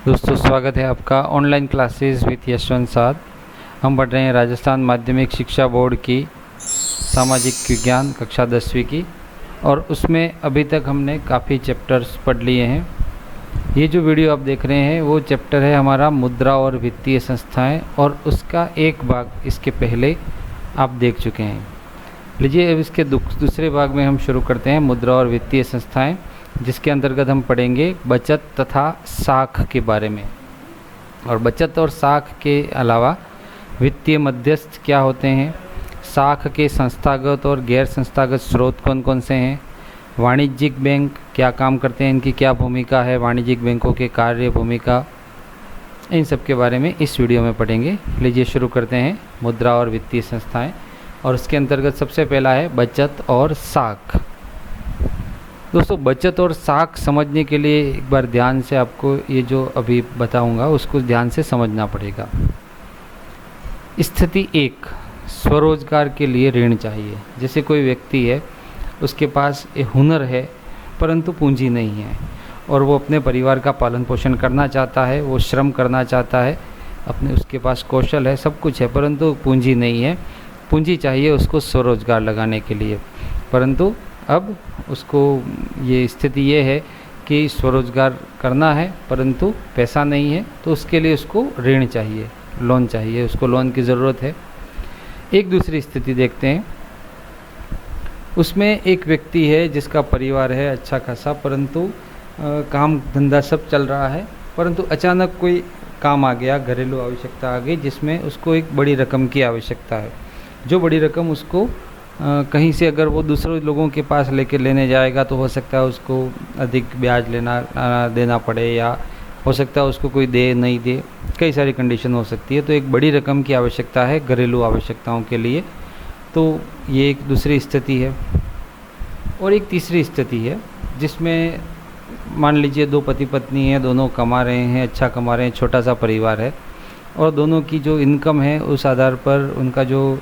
दोस्तों स्वागत है आपका ऑनलाइन क्लासेस विद यशवंत साध। हम पढ़ रहे हैं राजस्थान माध्यमिक शिक्षा बोर्ड की सामाजिक विज्ञान कक्षा 10वीं की, और उसमें अभी तक हमने काफ़ी चैप्टर्स पढ़ लिए हैं। ये जो वीडियो आप देख रहे हैं वो चैप्टर है हमारा मुद्रा और वित्तीय संस्थाएं, और उसका एक भाग इसके पहले आप देख चुके हैं। लीजिए अब इसके दूसरे भाग में हम शुरू करते हैं मुद्रा और वित्तीय संस्थाएं, जिसके अंतर्गत हम पढ़ेंगे बचत तथा साख के बारे में। और बचत और साख के अलावा वित्तीय मध्यस्थ क्या होते हैं, साख के संस्थागत और गैर संस्थागत स्रोत कौन कौन से हैं, वाणिज्यिक बैंक क्या काम करते हैं, इनकी क्या भूमिका है, वाणिज्यिक बैंकों के कार्य भूमिका, इन सब के बारे में इस वीडियो में पढ़ेंगे। लीजिए शुरू करते हैं मुद्रा और वित्तीय संस्थाएं, और उसके अंतर्गत सबसे पहला है बचत और साख। दोस्तों बचत और साख समझने के लिए एक बार ध्यान से आपको ये जो अभी बताऊंगा उसको ध्यान से समझना पड़ेगा। स्थिति 1, स्वरोजगार के लिए ऋण चाहिए। जैसे कोई व्यक्ति है, उसके पास एक हुनर है परंतु पूंजी नहीं है, और वो अपने परिवार का पालन पोषण करना चाहता है, वो श्रम करना चाहता है, उसके पास कौशल है, सब कुछ है, परंतु पूंजी नहीं है। पूंजी चाहिए उसको स्वरोजगार लगाने के लिए, परंतु अब उसको ये स्थिति ये है कि स्वरोजगार करना है परंतु पैसा नहीं है, तो उसके लिए उसको ऋण चाहिए, लोन चाहिए, उसको लोन की ज़रूरत है। एक दूसरी स्थिति देखते हैं। उसमें एक व्यक्ति है जिसका परिवार है अच्छा खासा, परंतु काम धंधा सब चल रहा है, परंतु अचानक कोई काम आ गया, घरेलू आवश्यकता आ गई, जिसमें उसको एक बड़ी रकम की आवश्यकता है। जो बड़ी रकम उसको कहीं से अगर वो दूसरे लोगों के पास लेने जाएगा तो हो सकता है उसको अधिक ब्याज देना पड़े, या हो सकता है उसको कोई दे नहीं दे, कई सारी कंडीशन हो सकती है। तो एक बड़ी रकम की आवश्यकता है घरेलू आवश्यकताओं के लिए, तो ये एक दूसरी स्थिति है। और एक तीसरी स्थिति है जिसमें मान लीजिए दो पति पत्नी हैं, दोनों कमा रहे हैं, अच्छा कमा रहे हैं, छोटा सा परिवार है, और दोनों की जो इनकम है उस आधार पर उनका जो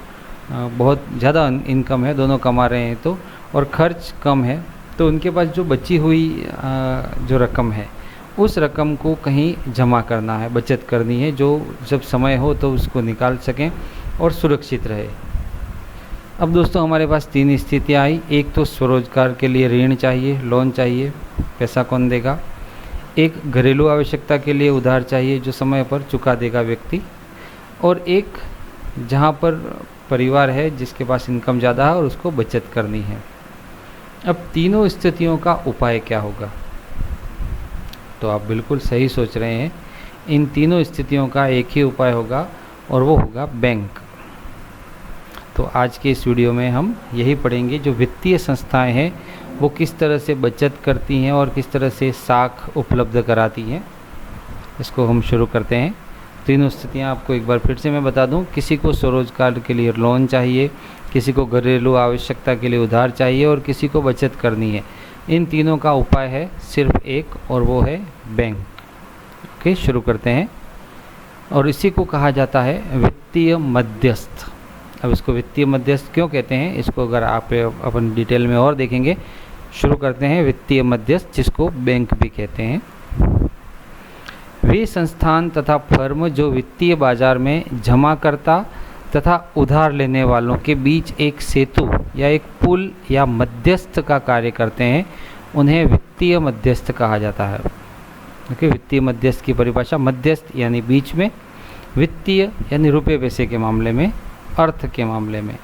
बहुत ज़्यादा इनकम है, दोनों कमा रहे हैं तो, और खर्च कम है, तो उनके पास जो बची हुई जो रकम है उस रकम को कहीं जमा करना है, बचत करनी है, जो जब समय हो तो उसको निकाल सकें और सुरक्षित रहे। अब दोस्तों हमारे पास 3 स्थितियाँ आई। एक तो स्वरोजगार के लिए ऋण चाहिए, लोन चाहिए, पैसा कौन देगा। एक घरेलू आवश्यकता के लिए उधार चाहिए जो समय पर चुका देगा व्यक्ति। और एक जहाँ पर परिवार है जिसके पास इनकम ज़्यादा है और उसको बचत करनी है। अब तीनों स्थितियों का उपाय क्या होगा, तो आप बिल्कुल सही सोच रहे हैं। इन तीनों स्थितियों का एक ही उपाय होगा, और वो होगा बैंक। तो आज के इस वीडियो में हम यही पढ़ेंगे, जो वित्तीय संस्थाएं हैं वो किस तरह से बचत करती हैं और किस तरह से साख उपलब्ध कराती हैं। इसको हम शुरू करते हैं। तीनों स्थितियाँ आपको एक बार फिर से मैं बता दूं। किसी को स्वरोजगार के लिए लोन चाहिए, किसी को घरेलू आवश्यकता के लिए उधार चाहिए, और किसी को बचत करनी है। इन तीनों का उपाय है सिर्फ एक, और वो है बैंक। ओके, शुरू करते हैं। और इसी को कहा जाता है वित्तीय मध्यस्थ। अब इसको वित्तीय मध्यस्थ क्यों कहते हैं, इसको अगर आप अपन डिटेल में और देखेंगे। शुरू करते हैं वित्तीय मध्यस्थ, जिसको बैंक भी कहते हैं। वे संस्थान तथा फर्म जो वित्तीय बाजार में जमाकर्ता तथा उधार लेने वालों के बीच एक सेतु या एक पुल या मध्यस्थ का कार्य करते हैं, उन्हें वित्तीय मध्यस्थ कहा जाता है। ओके, वित्तीय मध्यस्थ की परिभाषा, मध्यस्थ यानी बीच में, वित्तीय यानी रुपये पैसे के मामले में, अर्थ के मामले में।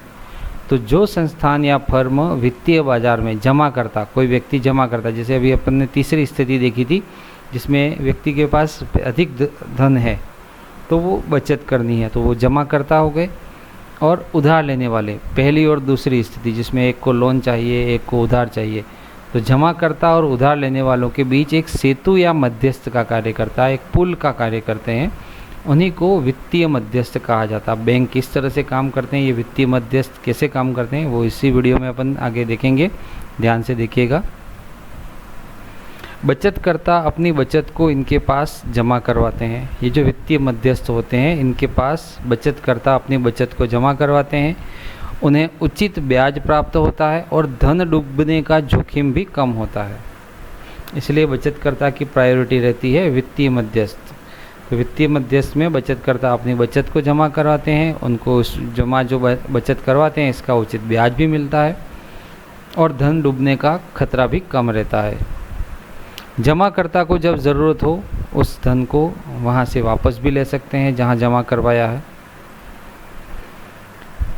तो जो संस्थान या फर्म वित्तीय बाजार में जमा करता, कोई व्यक्ति जमा करता, जैसे अभी अपन ने तीसरी स्थिति देखी थी जिसमें व्यक्ति के पास अधिक धन है तो वो बचत करनी है, तो वो जमा करता हो गए। और उधार लेने वाले, पहली और दूसरी स्थिति जिसमें एक को लोन चाहिए, एक को उधार चाहिए, तो जमा करता और उधार लेने वालों के बीच एक सेतु या मध्यस्थ का कार्य करता है, एक पुल का कार्य करते हैं, उन्हीं को वित्तीय मध्यस्थ कहा जाता है। बैंक किस तरह से काम करते हैं, ये वित्तीय मध्यस्थ कैसे काम करते हैं, वो इसी वीडियो में अपन आगे देखेंगे, ध्यान से देखिएगा। बचतकर्ता अपनी बचत को इनके पास जमा करवाते हैं। ये जो वित्तीय मध्यस्थ होते हैं, इनके पास बचतकर्ता अपनी बचत को जमा करवाते हैं, उन्हें उचित ब्याज प्राप्त होता है और धन डूबने का जोखिम भी कम होता है। इसलिए बचतकर्ता की प्रायोरिटी रहती है वित्तीय मध्यस्थ। तो वित्तीय मध्यस्थ में बचतकर्ता अपनी बचत को जमा करवाते हैं, उनको जो बचत करवाते हैं इसका उचित ब्याज भी मिलता है और धन डूबने का खतरा भी कम रहता है। जमाकर्ता को जब ज़रूरत हो उस धन को वहाँ से वापस भी ले सकते हैं जहाँ जमा करवाया है।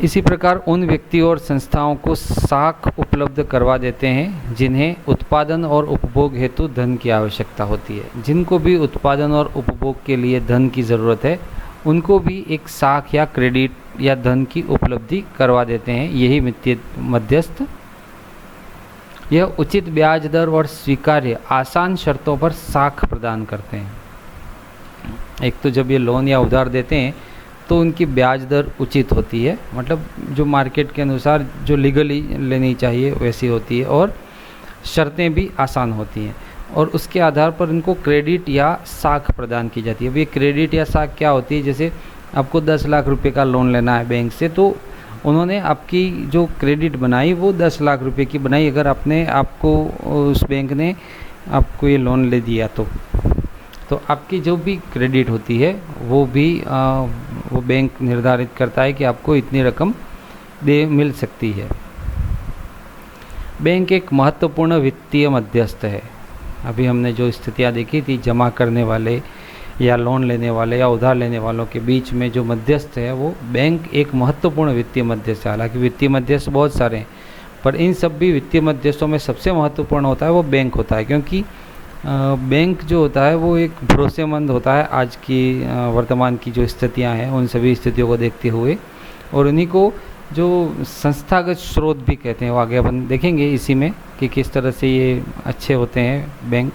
इसी प्रकार उन व्यक्ति और संस्थाओं को साख उपलब्ध करवा देते हैं जिन्हें उत्पादन और उपभोग हेतु धन की आवश्यकता होती है। जिनको भी उत्पादन और उपभोग के लिए धन की ज़रूरत है उनको भी एक साख या क्रेडिट या धन की उपलब्धि करवा देते हैं यही वित्तीय मध्यस्थ। यह उचित ब्याज दर और स्वीकार्य आसान शर्तों पर साख प्रदान करते हैं। एक तो जब ये लोन या उधार देते हैं तो उनकी ब्याज दर उचित होती है, मतलब जो मार्केट के अनुसार जो लीगली लेनी चाहिए वैसी होती है और शर्तें भी आसान होती हैं और उसके आधार पर इनको क्रेडिट या साख प्रदान की जाती है। अब ये क्रेडिट या साख क्या होती है, जैसे आपको 10 लाख रुपए का लोन लेना है बैंक से, तो उन्होंने आपकी जो क्रेडिट बनाई वो 10 लाख रुपए की बनाई अगर आपको उस बैंक ने आपको ये लोन ले दिया तो आपकी जो भी क्रेडिट होती है वो भी वो बैंक निर्धारित करता है कि आपको इतनी रकम मिल सकती है। बैंक एक महत्वपूर्ण वित्तीय मध्यस्थ है। अभी हमने जो स्थितियाँ देखी थी, जमा करने वाले या लोन लेने वाले या उधार लेने वालों के बीच में जो मध्यस्थ है वो बैंक एक महत्वपूर्ण वित्तीय मध्यस्थ है। हालांकि वित्तीय मध्यस्थ बहुत सारे हैं पर इन सब भी वित्तीय मध्यस्थों में सबसे महत्वपूर्ण होता है वो बैंक होता है, क्योंकि बैंक जो होता है वो एक भरोसेमंद होता है आज की वर्तमान की जो स्थितियां हैं उन सभी स्थितियों को देखते हुए, और उन्हीं को जो संस्थागत स्रोत भी कहते हैं वो आगे अपन देखेंगे इसी में कि किस तरह से ये अच्छे होते हैं बैंक।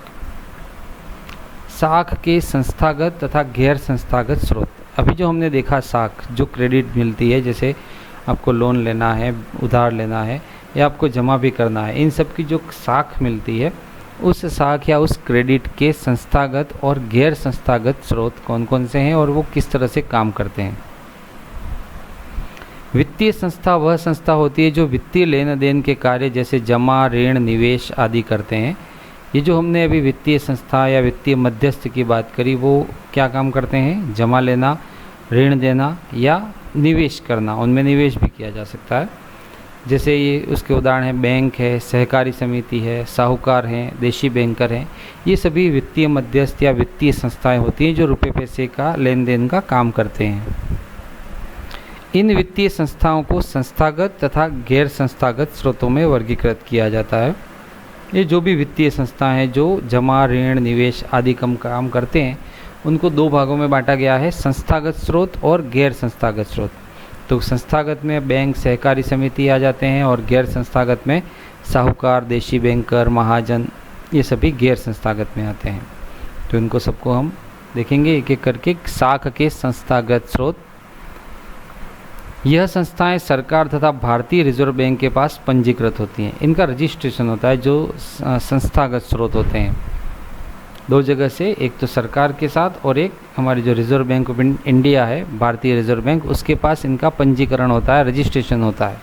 साख के संस्थागत तथा गैर संस्थागत स्रोत। अभी जो हमने देखा साख जो क्रेडिट मिलती है, जैसे आपको लोन लेना है, उधार लेना है या आपको जमा भी करना है, इन सब की जो साख मिलती है उस साख या उस क्रेडिट के संस्थागत और गैर संस्थागत स्रोत कौन कौन से हैं और वो किस तरह से काम करते हैं। वित्तीय संस्था वह संस्था होती है जो वित्तीय लेन देन के कार्य जैसे जमा, ऋण, निवेश आदि करते हैं। ये जो हमने अभी वित्तीय संस्था या वित्तीय मध्यस्थ की बात करी वो क्या काम करते हैं, जमा लेना, ऋण देना या निवेश करना, उनमें निवेश भी किया जा सकता है। जैसे ये उसके उदाहरण हैं बैंक है, सहकारी समिति है, साहूकार हैं, देशी बैंकर हैं। ये सभी वित्तीय मध्यस्थ या वित्तीय संस्थाएं होती हैं जो रुपए पैसे का लेन देन का काम करते हैं। इन वित्तीय संस्थाओं को संस्थागत तथा गैर संस्थागत स्रोतों में वर्गीकृत किया जाता है। ये जो भी वित्तीय संस्थाएं हैं जो जमा, ऋण, निवेश आदि काम करते हैं उनको दो भागों में बांटा गया है, संस्थागत स्रोत और गैर संस्थागत स्रोत। तो संस्थागत में बैंक, सहकारी समिति आ जाते हैं और गैर संस्थागत में साहूकार, देशी बैंकर, महाजन, ये सभी गैर संस्थागत में आते हैं। तो इनको सबको हम देखेंगे एक एक करके। साख के संस्थागत स्रोत। यह संस्थाएं सरकार तथा भारतीय रिजर्व बैंक के पास पंजीकृत होती हैं। इनका रजिस्ट्रेशन होता है जो संस्थागत स्रोत होते हैं दो जगह से, एक तो सरकार के साथ और एक हमारी जो रिजर्व बैंक ऑफ इंडिया है, भारतीय रिजर्व बैंक, उसके पास इनका पंजीकरण होता है, रजिस्ट्रेशन होता है।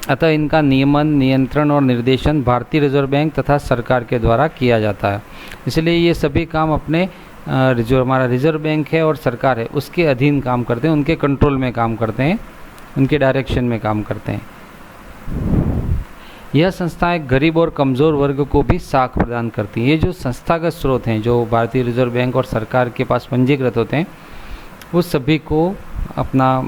अतः इनका नियमन, नियंत्रण और निर्देशन भारतीय रिजर्व बैंक तथा सरकार के द्वारा किया जाता है। इसलिए ये सभी काम अपने जो हमारा रिजर्व बैंक है और सरकार है उसके अधीन काम करते हैं, उनके कंट्रोल में काम करते हैं, उनके डायरेक्शन में काम करते हैं। यह संस्थाएं गरीब और कमज़ोर वर्ग को भी साख प्रदान करती हैं। ये जो संस्थागत स्रोत हैं जो भारतीय रिजर्व बैंक और सरकार के पास पंजीकृत होते हैं वो सभी को अपना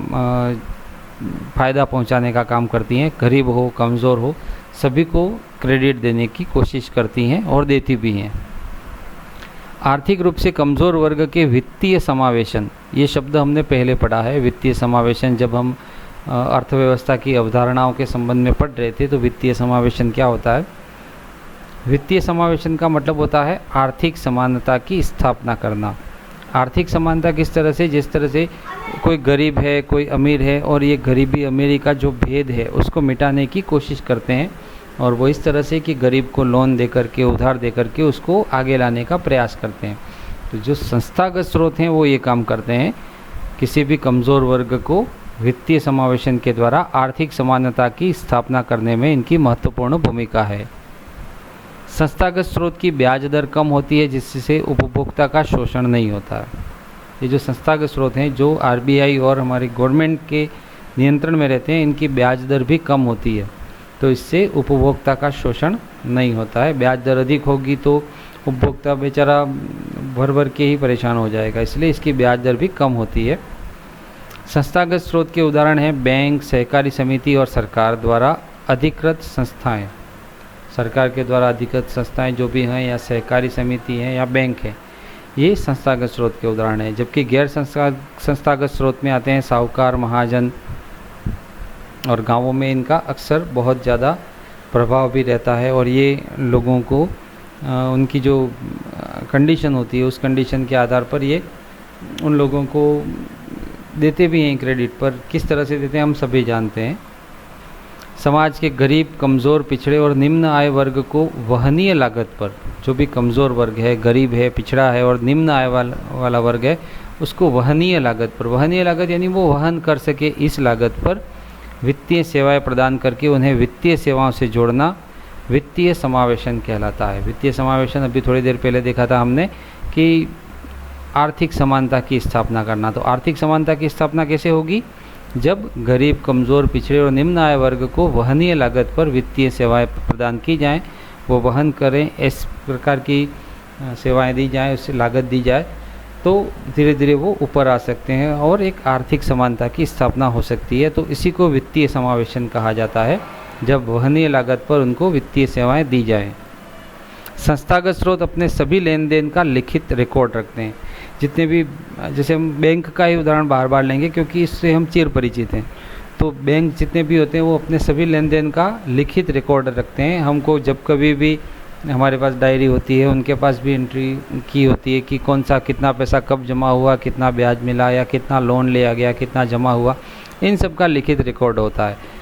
फ़ायदा पहुंचाने का काम करती हैं। गरीब हो, कमज़ोर हो, सभी को क्रेडिट देने की कोशिश करती हैं और देती भी हैं। आर्थिक रूप से कमज़ोर वर्ग के वित्तीय समावेशन, ये शब्द हमने पहले पढ़ा है। वित्तीय समावेशन जब हम अर्थव्यवस्था की अवधारणाओं के संबंध में पढ़ रहे थे तो वित्तीय समावेशन क्या होता है। वित्तीय समावेशन का मतलब होता है आर्थिक समानता की स्थापना करना। आर्थिक समानता किस तरह से, जिस तरह से कोई गरीब है, कोई अमीर है और ये गरीबी अमीरी का जो भेद है उसको मिटाने की कोशिश करते हैं, और वो इस तरह से कि गरीब को लोन दे करके, उधार दे करके उसको आगे लाने का प्रयास करते हैं। तो जो संस्थागत स्रोत हैं वो ये काम करते हैं, किसी भी कमज़ोर वर्ग को वित्तीय समावेशन के द्वारा आर्थिक समानता की स्थापना करने में इनकी महत्वपूर्ण भूमिका है। संस्थागत स्रोत की ब्याज दर कम होती है जिससे उपभोक्ता का शोषण नहीं होता है। ये जो संस्थागत स्रोत हैं जो आरबीआई और हमारी गवर्नमेंट के नियंत्रण में रहते हैं, इनकी ब्याज दर भी कम होती है, तो इससे उपभोक्ता का शोषण नहीं होता है। ब्याज दर अधिक होगी तो उपभोक्ता बेचारा भर भर के ही परेशान हो जाएगा, इसलिए इसकी ब्याज दर भी कम होती है। संस्थागत स्रोत के उदाहरण हैं बैंक, सहकारी समिति और सरकार द्वारा अधिकृत संस्थाएं। सरकार के द्वारा अधिकृत संस्थाएं जो भी हैं, या सहकारी समिति हैं या बैंक हैं, ये संस्थागत स्रोत के उदाहरण हैं। जबकि गैर संस्थागत स्रोत में आते हैं साहूकार, महाजन, और गांवों में इनका अक्सर बहुत ज़्यादा प्रभाव भी रहता है, और ये लोगों को उनकी जो कंडीशन होती है उस कंडीशन के आधार पर ये उन लोगों को देते भी हैं क्रेडिट, पर किस तरह से देते हैं हम सभी जानते हैं। समाज के गरीब, कमज़ोर, पिछड़े और निम्न आय वर्ग को वहनीय लागत पर, जो भी कमज़ोर वर्ग है, गरीब है, पिछड़ा है और निम्न आय वाला वर्ग है, उसको वहनीय लागत पर, वहनीय लागत यानी वो वहन कर सके इस लागत पर वित्तीय सेवाएं प्रदान करके उन्हें वित्तीय सेवाओं से जोड़ना वित्तीय समावेशन कहलाता है। वित्तीय समावेशन अभी थोड़ी देर पहले देखा था हमने कि आर्थिक समानता की स्थापना करना। तो आर्थिक समानता की स्थापना कैसे होगी? जब गरीब, कमज़ोर, पिछड़े और निम्न आय वर्ग को वहनीय लागत पर वित्तीय सेवाएं प्रदान की जाएं, वो वहन करें, इस प्रकार की सेवाएं दी जाएं, उससे लागत दी जाए, तो धीरे धीरे वो ऊपर आ सकते हैं और एक आर्थिक समानता की स्थापना हो सकती है। तो इसी को वित्तीय समावेशन कहा जाता है, जब वहनीय लागत पर उनको वित्तीय सेवाएं दी जाएं। संस्थागत स्रोत अपने सभी लेन देन का लिखित रिकॉर्ड रखते हैं। जितने भी, जैसे हम बैंक का ही उदाहरण बार बार लेंगे क्योंकि इससे हम चिर परिचित हैं, तो बैंक जितने भी होते हैं वो अपने सभी लेन देन का लिखित रिकॉर्ड रखते हैं। हमको जब कभी भी हमारे पास डायरी होती है, उनके पास भी एंट्री की होती है कि कौन सा कितना पैसा कब जमा हुआ, कितना ब्याज मिला या कितना लोन लिया गया, कितना जमा हुआ, इन सब का लिखित रिकॉर्ड होता है।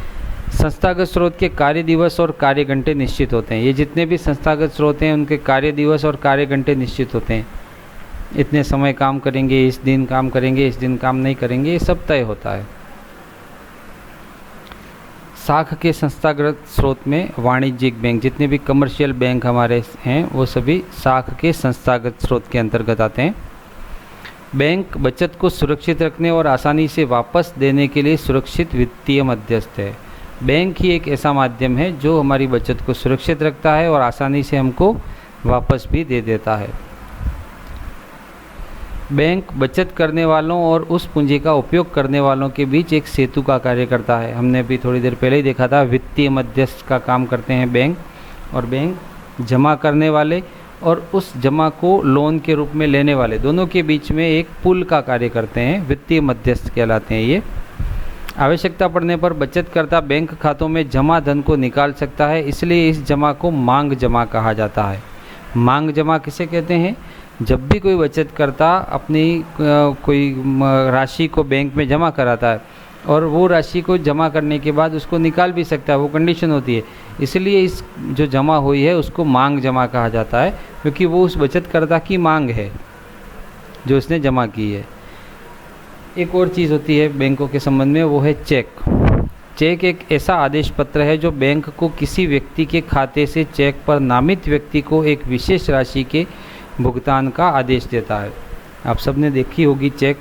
संस्थागत स्रोत के कार्य दिवस और कार्य घंटे निश्चित होते हैं। ये जितने भी संस्थागत स्रोत हैं उनके कार्य दिवस और कार्य घंटे निश्चित होते हैं। इतने समय काम करेंगे, इस दिन काम करेंगे, इस दिन काम नहीं करेंगे, ये सब तय होता है। शाख के संस्थागत स्रोत में वाणिज्यिक बैंक, जितने भी कमर्शियल बैंक हमारे हैं वो सभी शाख के संस्थागत स्रोत के अंतर्गत आते हैं। बैंक बचत को सुरक्षित रखने और आसानी से वापस देने के लिए सुरक्षित वित्तीय मध्यस्थ है। बैंक ही एक ऐसा माध्यम है जो हमारी बचत को सुरक्षित रखता है और आसानी से हमको वापस भी दे देता है। बैंक बचत करने वालों और उस पूंजी का उपयोग करने वालों के बीच एक सेतु का कार्य करता है। हमने भी थोड़ी देर पहले ही देखा था, वित्तीय मध्यस्थ का काम करते हैं बैंक, और बैंक जमा करने वाले और उस जमा को लोन के रूप में लेने वाले दोनों के बीच में एक पुल का कार्य करते हैं, वित्तीय मध्यस्थ कहलाते हैं ये। आवश्यकता पड़ने पर बचतकर्ता बैंक खातों में जमा धन को निकाल सकता है, इसलिए इस जमा को मांग जमा कहा जाता है। मांग जमा किसे कहते हैं? जब भी कोई बचतकर्ता अपनी कोई राशि को बैंक में जमा कराता है और वो राशि को जमा करने के बाद उसको निकाल भी सकता है, वो कंडीशन होती है, इसलिए इस जो जमा हुई है उसको मांग जमा कहा जाता है, क्योंकि वो उस बचतकर्ता की मांग है जो उसने जमा की है। एक और चीज़ होती है बैंकों के संबंध में, वो है चेक। चेक एक ऐसा आदेश पत्र है जो बैंक को किसी व्यक्ति के खाते से चेक पर नामित व्यक्ति को एक विशेष राशि के भुगतान का आदेश देता है। आप सबने देखी होगी चेक,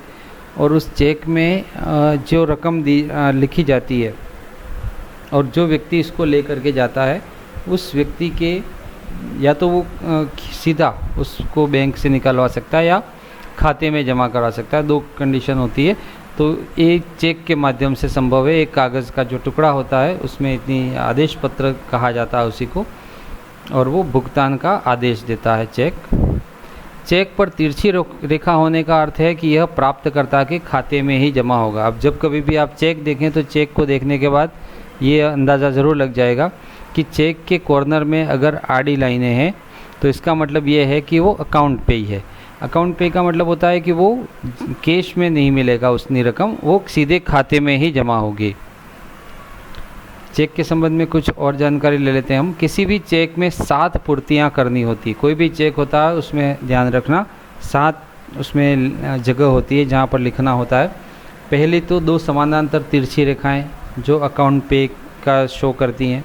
और उस चेक में जो रकम लिखी जाती है और जो व्यक्ति इसको लेकर के जाता है उस व्यक्ति के या तो वो सीधा उसको बैंक से निकलवा सकता है या खाते में जमा करा सकता है, दो कंडीशन होती है। तो एक चेक के माध्यम से संभव है। एक कागज़ का जो टुकड़ा होता है उसमें इतनी आदेश पत्र कहा जाता है उसी को, और वो भुगतान का आदेश देता है चेक। चेक पर तिरछी रेखा होने का अर्थ है कि यह प्राप्तकर्ता के खाते में ही जमा होगा। अब जब कभी भी आप चेक देखें तो चेक को देखने के बाद ये अंदाज़ा ज़रूर लग जाएगा कि चेक के कॉर्नर में अगर आड़ी लाइनें हैं तो इसका मतलब ये है कि वो अकाउंट पे ही है। अकाउंट पे का मतलब होता है कि वो कैश में नहीं मिलेगा उतनी रकम, वो सीधे खाते में ही जमा होगी। चेक के संबंध में कुछ और जानकारी ले लेते हैं हम। किसी भी चेक में 7 पूर्तियाँ करनी होती है। कोई भी चेक होता है उसमें ध्यान रखना 7 उसमें जगह होती है जहाँ पर लिखना होता है। पहली तो 2 समानांतर तिरछी रेखाएं जो अकाउंट पे का शो करती हैं।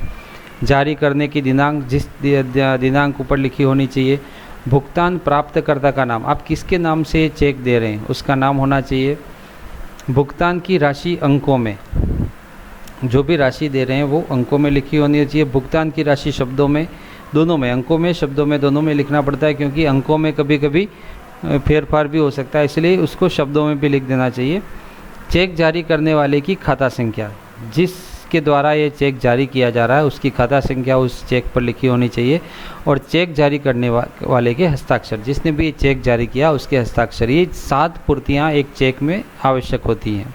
जारी करने की दिनांक जिस दिनांक ऊपर लिखी होनी चाहिए। भुगतान प्राप्तकर्ता का नाम, आप किसके नाम से चेक दे रहे हैं उसका नाम होना चाहिए। भुगतान की राशि अंकों में, जो भी राशि दे रहे हैं वो अंकों में लिखी होनी चाहिए। भुगतान की राशि शब्दों में, दोनों में, अंकों में शब्दों में दोनों में लिखना पड़ता है, क्योंकि अंकों में कभी कभी फेरफार भी हो सकता है, इसलिए उसको शब्दों में भी लिख देना चाहिए। चेक जारी करने वाले की खाता संख्या, जिसके द्वारा ये चेक जारी किया जा रहा है उसकी खाता संख्या उस चेक पर लिखी होनी चाहिए। और चेक जारी करने वाले के हस्ताक्षर, जिसने भी चेक जारी किया उसके हस्ताक्षर, ये 7 पूर्तियाँ एक चेक में आवश्यक होती हैं।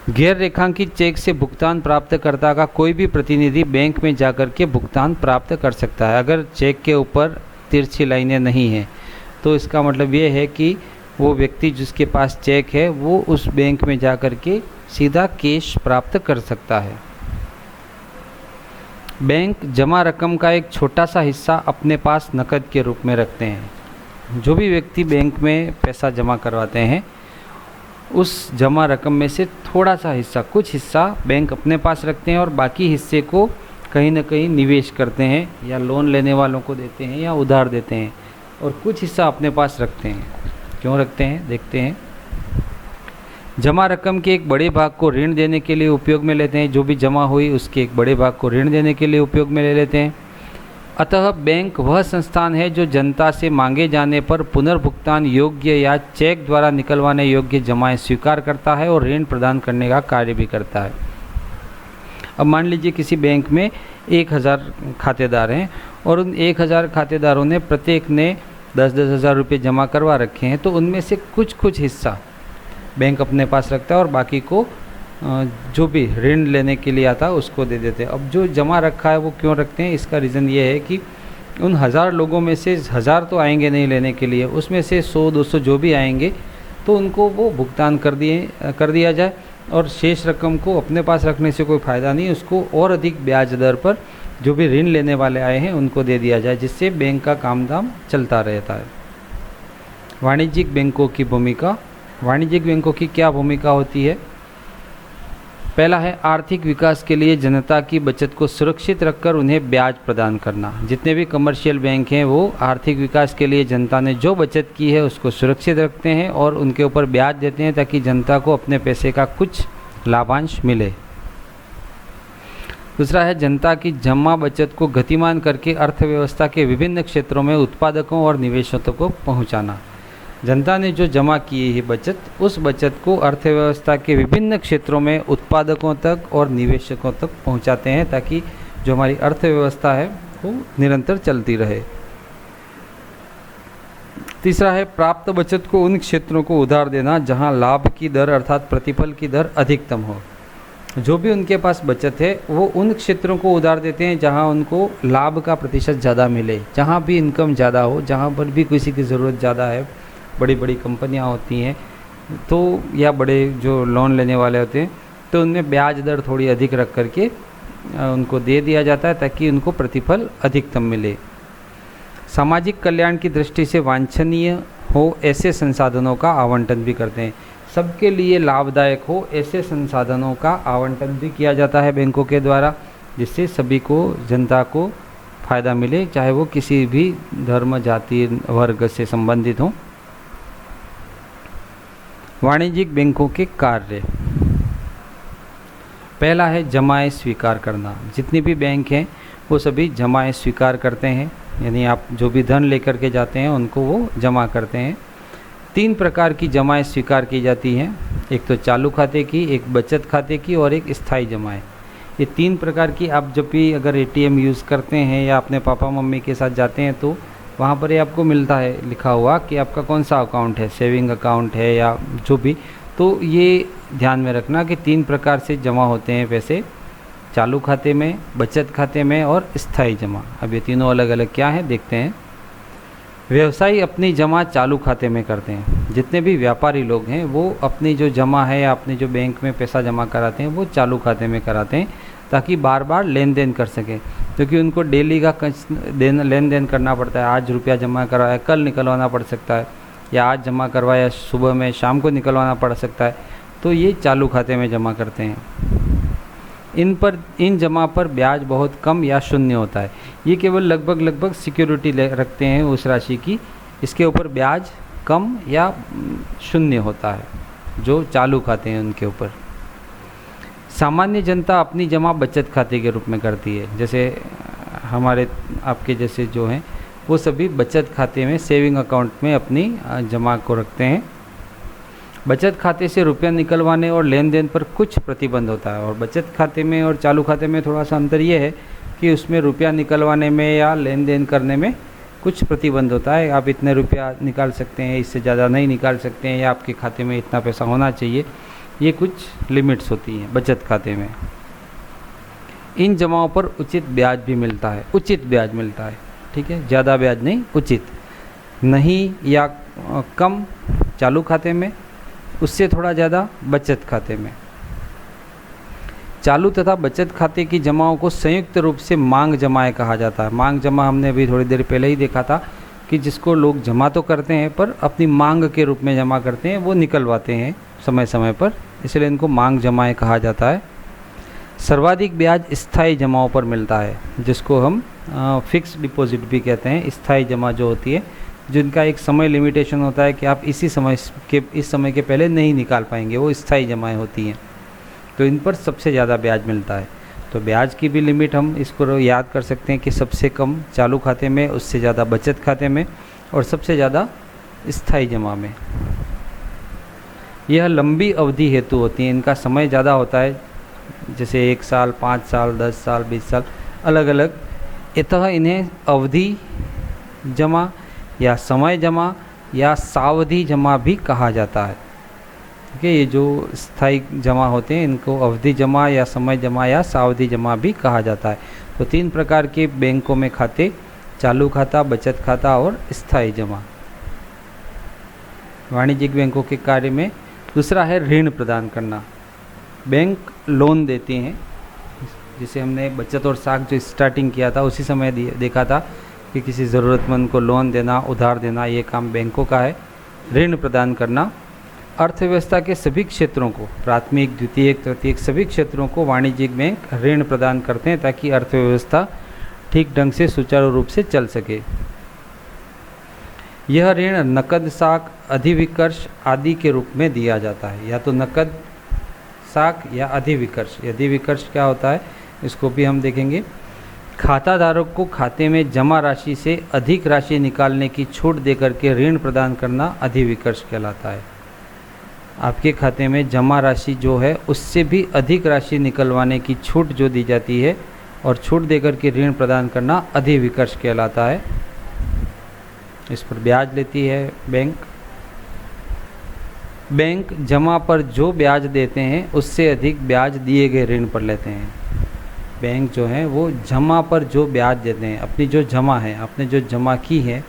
गैर रेखांकित चेक से भुगतान प्राप्तकर्ता का कोई भी प्रतिनिधि बैंक में जाकर के भुगतान प्राप्त कर सकता है। अगर चेक के ऊपर तिरछी लाइनें नहीं हैं तो इसका मतलब ये है कि वो व्यक्ति जिसके पास चेक है वो उस बैंक में जाकर के सीधा कैश प्राप्त कर सकता है। बैंक जमा रकम का एक छोटा सा हिस्सा अपने पास नकद के रूप में रखते हैं। जो भी व्यक्ति बैंक में पैसा जमा करवाते हैं उस जमा रकम में से थोड़ा सा हिस्सा, कुछ हिस्सा बैंक अपने पास रखते हैं और बाकी हिस्से को कहीं ना कहीं निवेश करते हैं या लोन लेने वालों को देते हैं या उधार देते हैं, और कुछ हिस्सा अपने पास रखते हैं। क्यों रखते हैं देखते हैं। जमा रकम के एक बड़े भाग को ऋण देने के लिए उपयोग में लेते हैं। जो भी जमा हुई उसके एक बड़े भाग को ऋण देने के लिए उपयोग में ले लेते हैं। अतः बैंक वह संस्थान है जो जनता से मांगे जाने पर पुनर्भुगतान योग्य या चेक द्वारा निकलवाने योग्य जमाएं स्वीकार करता है और ऋण प्रदान करने का कार्य भी करता है। अब मान लीजिए किसी बैंक में 1000 खातेदार हैं और उन 1000 खातेदारों ने प्रत्येक ने 10-10 हज़ार रुपये जमा करवा रखे हैं, तो उनमें से कुछ हिस्सा बैंक अपने पास रखता है और बाकी को जो भी ऋण लेने के लिए आता है उसको दे देते हैं। अब जो जमा रखा है वो क्यों रखते हैं, इसका रीज़न ये है कि उन 1000 लोगों में से 1000 तो आएंगे नहीं लेने के लिए, उसमें से 100-200 जो भी आएंगे तो उनको वो भुगतान कर दिया जाए, और शेष रकम को अपने पास रखने से कोई फ़ायदा नहीं, उसको और अधिक ब्याज दर पर जो भी ऋण लेने वाले आए हैं उनको दे दिया जाए, जिससे बैंक का काम धाम चलता रहता है। वाणिज्यिक बैंकों की भूमिका, वाणिज्यिक बैंकों की क्या भूमिका होती है। पहला है आर्थिक विकास के लिए जनता की बचत को सुरक्षित रखकर उन्हें ब्याज प्रदान करना। जितने भी कमर्शियल बैंक हैं वो आर्थिक विकास के लिए जनता ने जो बचत की है उसको सुरक्षित रखते हैं और उनके ऊपर ब्याज देते हैं ताकि जनता को अपने पैसे का कुछ लाभांश मिले। दूसरा है जनता की जमा बचत को गतिमान करके अर्थव्यवस्था के विभिन्न क्षेत्रों में उत्पादकों और निवेशकों को पहुंचाना। जनता ने जो जमा की है बचत, उस बचत को अर्थव्यवस्था के विभिन्न क्षेत्रों में उत्पादकों तक और निवेशकों तक पहुंचाते हैं ताकि जो हमारी अर्थव्यवस्था है वो निरंतर चलती रहे। तीसरा है प्राप्त बचत को उन क्षेत्रों को उधार देना जहां लाभ की दर अर्थात प्रतिफल की दर अधिकतम हो। जो भी उनके पास बचत है वो उन क्षेत्रों को उधार देते हैं जहां उनको लाभ का प्रतिशत ज़्यादा मिले, जहां भी इनकम ज़्यादा हो, जहां पर भी किसी की ज़रूरत ज़्यादा है। बड़ी बड़ी कंपनियां होती हैं तो या बड़े जो लोन लेने वाले होते हैं तो उनमें ब्याज दर थोड़ी अधिक रख करके उनको दे दिया जाता है ताकि उनको प्रतिफल अधिकतम मिले। सामाजिक कल्याण की दृष्टि से वांछनीय हो ऐसे संसाधनों का आवंटन भी करते हैं। सबके लिए लाभदायक हो ऐसे संसाधनों का आवंटन भी किया जाता है बैंकों के द्वारा, जिससे सभी को, जनता को फ़ायदा मिले, चाहे वो किसी भी धर्म, जाति, वर्ग से संबंधित हों। वाणिज्यिक बैंकों के कार्य, पहला है जमाएं स्वीकार करना। जितने भी बैंक हैं वो सभी जमाएं स्वीकार करते हैं, यानी आप जो भी धन लेकर के जाते हैं उनको वो जमा करते हैं। 3 प्रकार की जमाएं स्वीकार की जाती हैं, एक तो चालू खाते की, एक बचत खाते की और एक स्थायी जमाएं। ये 3 प्रकार की आप जब भी अगर ATM यूज़ करते हैं या अपने पापा मम्मी के साथ जाते हैं तो वहाँ पर ये आपको मिलता है लिखा हुआ कि आपका कौन सा अकाउंट है, सेविंग अकाउंट है या जो भी। तो ये ध्यान में रखना कि 3 प्रकार से जमा होते हैं पैसे, चालू खाते में, बचत खाते में और स्थायी जमा। अब ये तीनों अलग अलग क्या हैं देखते हैं। व्यवसायी अपनी जमा चालू खाते में करते हैं। जितने भी व्यापारी लोग हैं वो अपनी जो जमा है या अपने जो बैंक में पैसा जमा कराते हैं वो चालू खाते में कराते हैं ताकि बार बार लेन देन कर सकें, क्योंकि उनको डेली का लेन देन करना पड़ता है। आज रुपया जमा करवाया कल निकलवाना पड़ सकता है, या आज जमा करवाया सुबह में शाम को निकलवाना पड़ सकता है, तो ये चालू खाते में जमा करते हैं। इन जमा पर ब्याज बहुत कम या शून्य होता है। ये केवल लगभग सिक्योरिटी रखते हैं उस राशि की, इसके ऊपर ब्याज कम या शून्य होता है जो चालू खाते हैं उनके ऊपर। सामान्य जनता अपनी जमा बचत खाते के रूप में करती है, जैसे हमारे आपके जैसे जो हैं वो सभी बचत खाते में, सेविंग अकाउंट में अपनी जमा को रखते हैं। बचत खाते से रुपया निकलवाने और लेन देन पर कुछ प्रतिबंध होता है, और बचत खाते में और चालू खाते में थोड़ा सा अंतर ये है कि उसमें रुपया निकलवाने में या लेन देन करने में कुछ प्रतिबंध होता है। आप इतने रुपया निकाल सकते हैं, इससे ज़्यादा नहीं निकाल सकते हैं, या आपके खाते में इतना पैसा होना चाहिए, ये कुछ लिमिट्स होती हैं बचत खाते में। इन जमाओं पर उचित ब्याज भी मिलता है, उचित ब्याज मिलता है, ठीक है, ज़्यादा ब्याज नहीं, उचित नहीं या कम चालू खाते में, उससे थोड़ा ज़्यादा बचत खाते में। चालू तथा बचत खाते की जमाओं को संयुक्त रूप से मांग जमाएं कहा जाता है। मांग जमा हमने अभी थोड़ी देर पहले ही देखा था कि जिसको लोग जमा तो करते हैं पर अपनी मांग के रूप में जमा करते हैं, वो निकलवाते हैं समय समय पर, इसलिए इनको मांग जमाएं कहा जाता है। सर्वाधिक ब्याज स्थायी जमाओं पर मिलता है, जिसको हम फिक्स डिपॉजिट भी कहते हैं। स्थायी जमा जो होती है, जिनका एक समय लिमिटेशन होता है कि आप इस समय के पहले नहीं निकाल पाएंगे, वो स्थायी जमाएं होती हैं, तो इन पर सबसे ज़्यादा ब्याज मिलता है। तो ब्याज की भी लिमिट हम इसको याद कर सकते हैं कि सबसे कम चालू खाते में, उससे ज़्यादा बचत खाते में, और सबसे ज़्यादा स्थायी जमा में। यह लंबी अवधि हेतु होती हैं, इनका समय ज़्यादा होता है, जैसे 1 साल, 5 साल, 10 साल, 20 साल, अलग अलग। अतः इन्हें अवधि जमा या समय जमा या सावधि जमा भी कहा जाता है। ठीक है, ये जो स्थायी जमा होते हैं इनको अवधि जमा या समय जमा या सावधि जमा भी कहा जाता है। तो 3 प्रकार के बैंकों में खाते, चालू खाता, बचत खाता और स्थायी जमा। वाणिज्यिक बैंकों के कार्य में दूसरा है ऋण प्रदान करना। बैंक लोन देते हैं, जिसे हमने बचत और साख जो स्टार्टिंग किया था उसी समय देखा था कि किसी ज़रूरतमंद को लोन देना, उधार देना, ये काम बैंकों का है। ऋण प्रदान करना अर्थव्यवस्था के सभी क्षेत्रों को, प्राथमिक, द्वितीयक, तृतीयक सभी क्षेत्रों को वाणिज्यिक बैंक ऋण प्रदान करते हैं ताकि अर्थव्यवस्था ठीक ढंग से सुचारू रूप से चल सके। यह ऋण नकद, साख, अधिविकर्ष आदि के रूप में दिया जाता है, या तो नकद, साख या अधिविकर्ष। अधिविकर्ष क्या होता है इसको भी हम देखेंगे। खाताधारक को खाते में जमा राशि से अधिक राशि निकालने की छूट देकर के ऋण प्रदान करना अधिविकर्ष कहलाता है। आपके खाते में जमा राशि जो है उससे भी अधिक राशि निकलवाने की छूट जो दी जाती है और छूट देकर के ऋण प्रदान करना अधिविकर्ष कहलाता है। इस पर ब्याज लेती है बैंक। बैंक जमा पर जो ब्याज देते हैं उससे अधिक ब्याज दिए गए ऋण पर लेते हैं। बैंक जो है वो जमा पर जो ब्याज देते हैं, अपनी जो जमा है, आपने जो जमा की है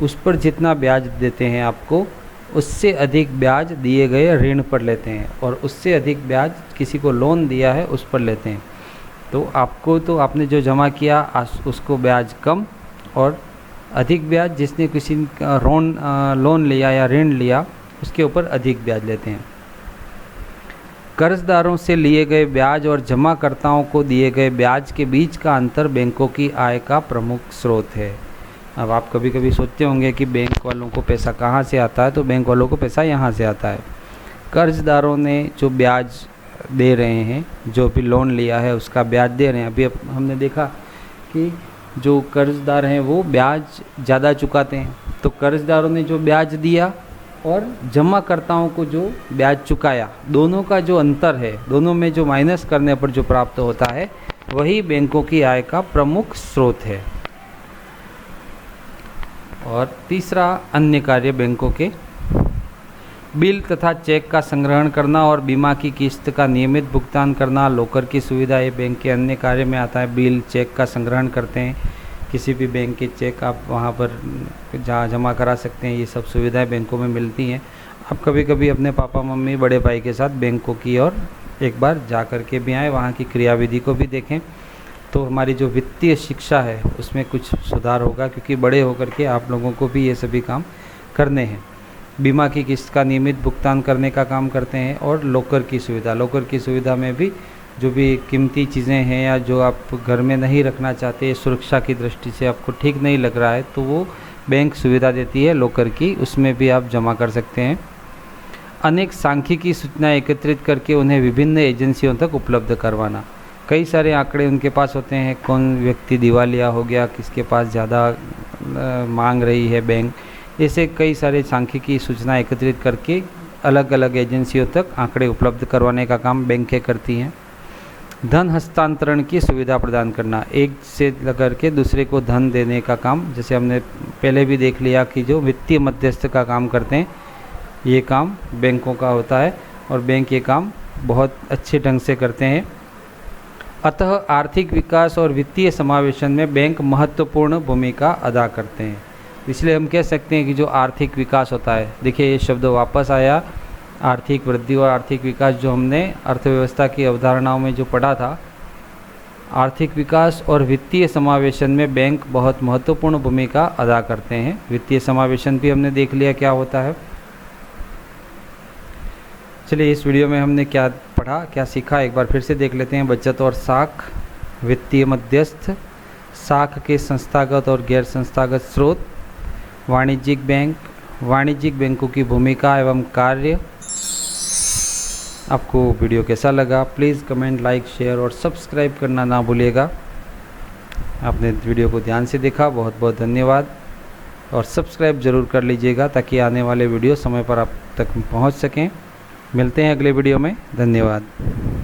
उस पर जितना ब्याज देते हैं आपको, उससे अधिक ब्याज दिए गए ऋण पर लेते हैं, और उससे अधिक ब्याज किसी को लोन दिया है उस पर लेते हैं। तो आपको तो आपने जो जमा किया उसको ब्याज कम, और अधिक ब्याज जिसने किसी लोन लिया या ऋण लिया उसके ऊपर अधिक ब्याज लेते हैं। कर्जदारों से लिए गए ब्याज और जमाकर्ताओं को दिए गए ब्याज के बीच का अंतर बैंकों की आय का प्रमुख स्रोत है। अब आप कभी कभी सोचते होंगे कि बैंक वालों को पैसा कहाँ से आता है, तो बैंक वालों को पैसा यहाँ से आता है। कर्जदारों ने जो ब्याज दे रहे हैं, जो भी लोन लिया है उसका ब्याज दे रहे हैं। अभी हमने देखा कि जो कर्जदार हैं वो ब्याज ज़्यादा चुकाते हैं, तो कर्जदारों ने जो ब्याज दिया और जमाकर्ताओं को जो ब्याज चुकाया, दोनों का जो अंतर है, दोनों में जो माइनस करने पर जो प्राप्त होता है वही बैंकों की आय का प्रमुख स्रोत है। और तीसरा अन्य कार्य बैंकों के, बिल तथा चेक का संग्रहण करना और बीमा की किस्त का नियमित भुगतान करना, लॉकर की सुविधा ये बैंक के अन्य कार्य में आता है। बिल, चेक का संग्रहण करते हैं, किसी भी बैंक के चेक आप वहाँ पर जमा करा सकते हैं, ये सब सुविधाएं बैंकों में मिलती हैं। आप कभी कभी अपने पापा मम्मी बड़े भाई के साथ बैंकों की ओर एक बार जा कर के भी आएँ, वहाँ की क्रियाविधि को भी देखें, तो हमारी जो वित्तीय शिक्षा है उसमें कुछ सुधार होगा, क्योंकि बड़े होकर के आप लोगों को भी ये सभी काम करने हैं। बीमा की किस्त का नियमित भुगतान करने का काम करते हैं, और लॉकर की सुविधा में भी जो भी कीमती चीज़ें हैं या जो आप घर में नहीं रखना चाहते, सुरक्षा की दृष्टि से आपको ठीक नहीं लग रहा है, तो वो बैंक सुविधा देती है लॉकर की, उसमें भी आप जमा कर सकते हैं। अनेक सांख्यिकी सूचनाएं एकत्रित करके उन्हें विभिन्न एजेंसियों तक उपलब्ध करवाना। कई सारे आंकड़े उनके पास होते हैं, कौन व्यक्ति दिवालिया हो गया, किसके पास ज़्यादा मांग रही है बैंक, ऐसे कई सारे सांख्यिकी सूचना एकत्रित करके अलग अलग एजेंसियों तक आंकड़े उपलब्ध करवाने का काम बैंकें करती हैं। धन हस्तांतरण की सुविधा प्रदान करना, एक से लेकर के दूसरे को धन देने का काम, जैसे हमने पहले भी देख लिया कि जो वित्तीय मध्यस्थ का काम करते हैं, ये काम बैंकों का होता है और बैंक ये काम बहुत अच्छे ढंग से करते हैं। अतः आर्थिक विकास और वित्तीय समावेशन में बैंक महत्वपूर्ण भूमिका अदा करते हैं। इसलिए हम कह सकते हैं कि जो आर्थिक विकास होता है, देखिए ये शब्द वापस आया, आर्थिक वृद्धि और आर्थिक विकास, जो हमने अर्थव्यवस्था की अवधारणाओं में जो पढ़ा था, आर्थिक विकास और वित्तीय समावेशन में बैंक बहुत महत्वपूर्ण भूमिका अदा करते हैं। वित्तीय समावेशन भी हमने देख लिया क्या होता है। चलिए इस वीडियो में हमने क्या पढ़ा, क्या सीखा, एक बार फिर से देख लेते हैं। बचत और साख, वित्तीय मध्यस्थ, साख के संस्थागत और गैर संस्थागत स्रोत, वाणिज्यिक बैंक, वाणिज्यिक बैंकों की भूमिका एवं कार्य। आपको वीडियो कैसा लगा प्लीज़ कमेंट, लाइक, शेयर और सब्सक्राइब करना ना भूलिएगा। आपने वीडियो को ध्यान से देखा, बहुत बहुत धन्यवाद। और सब्सक्राइब ज़रूर कर लीजिएगा ताकि आने वाले वीडियो समय पर आप तक पहुंच सकें। मिलते हैं अगले वीडियो में, धन्यवाद।